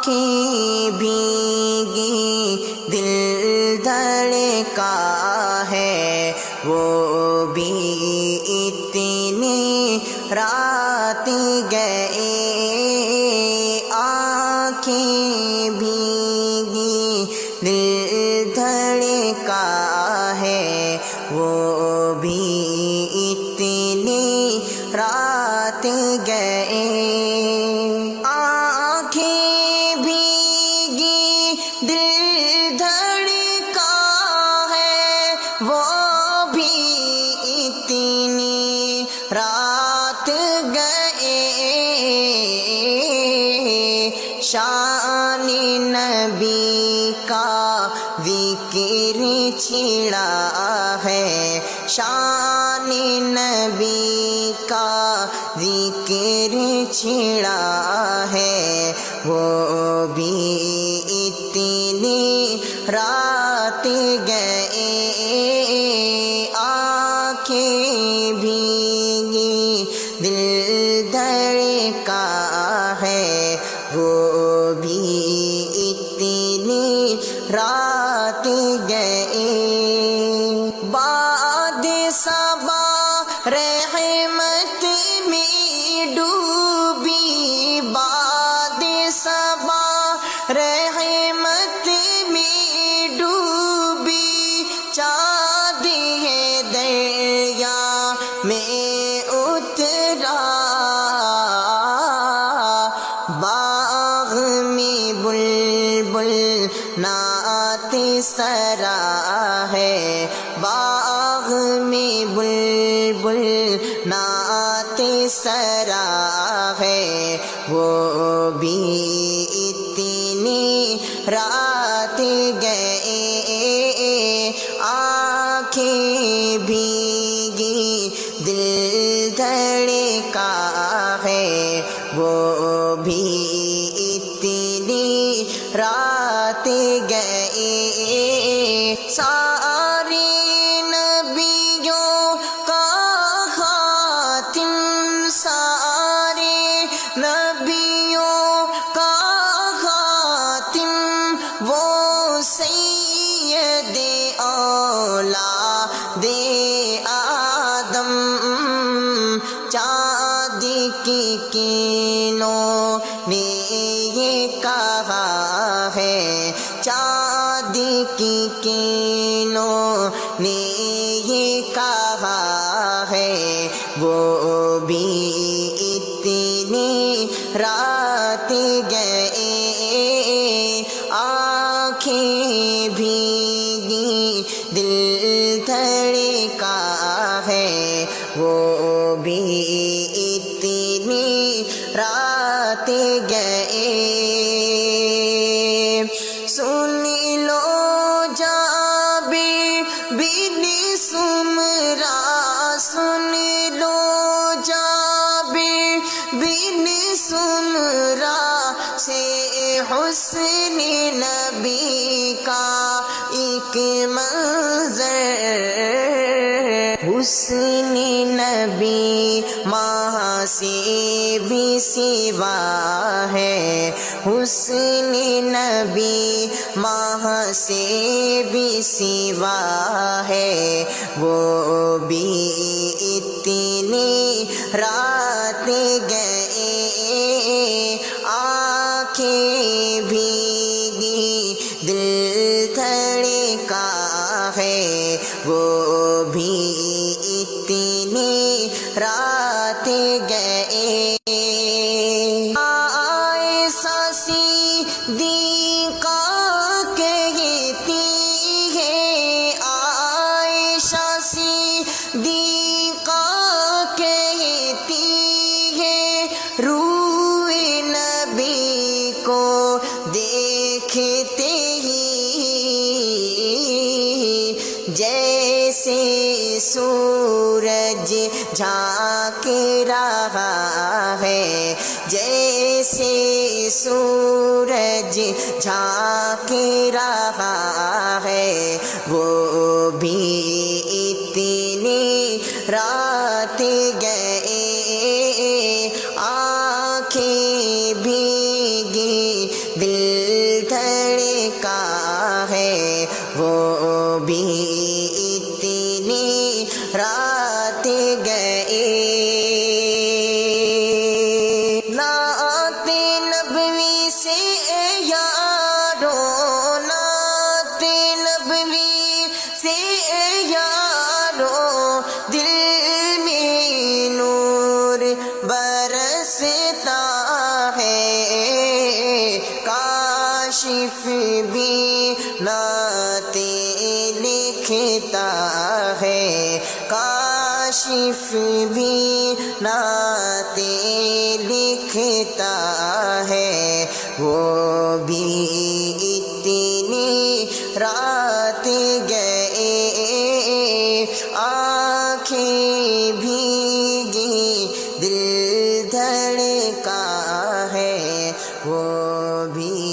آنکھیں بھیگی دل دھڑکا ہے وہ بھی اتنی رات گئے آنکھیں بھیگی دل دھڑکا ہے وہ بھی اتنی رات گئے آنکھیں بھیگی دل دھڑکا ہے وہ بھی اتنی رات گئے شان نبی کا ذکر چھڑا ہے شان نبی کا ذکر چھڑا ہے وہ بھی اتنی رات گئے آنکھیں بھیگی دل دھڑکا ہے وہ بھی اتنی رات گئے بعد صبا رحمت میں ڈوبی بعد صبا رحمت میں ڈوبی چاند ہے دریا میں اترا باغ میں بلبل نعت سرا ہے باغ میں بلبل نعت سرا ہے وہ بھی اتنی رات گئے آنکھیں بھیگی دل دھڑکا ہے وہ بھی اتنی رات گئے سارے نبیوں کا خاتم سارے نبیوں کا خاتم وہ سید اولاد آدم چاند کی کینوں نے یہ کہا ہے چاند کی کینوں نے یہ کہا ہے وہ بھی اتنی رات گئے آنکھیں بھیگی دل دھڑکا ہے وہ بھی اتنی رات گئے سن لو جابر بن سمرہ سن لو جابر بن سمرہ سے حسن نبی کا ایک منظر حسن نبی ماہ سے بھی سوا ہے حسن نبی ماہ سے بھی سوا ہے وہ بھی اتنی رات گئے آنکھیں بھیگی دل دھڑکا ہے وہ بھی اتنی رات گئے عائشہ صدیقہ کہتی ہے عائشہ صدیقہ کہتی ہے روئے نبی کو دیکھتے ہی جیسے سورج جھانک رہا ہے جیسے سورج جھانک رہا ہے وہ بھی اتنی رات گئے آنکھیں بھیگی دل دھڑکا ہے، وہ بھی اتنی رات گئے۔ نعت نبوی سے یارو، نعت نبوی سے یارو، دل میں نور برستا ہے، کاشف بھی نعتیں لکھتا ہے، کاشف بھی نعتیں لکھتا ہے، وہ بھی اتنی رات گئے، آنکھیں بھیگی دل دھڑکا ہے، وہ بھی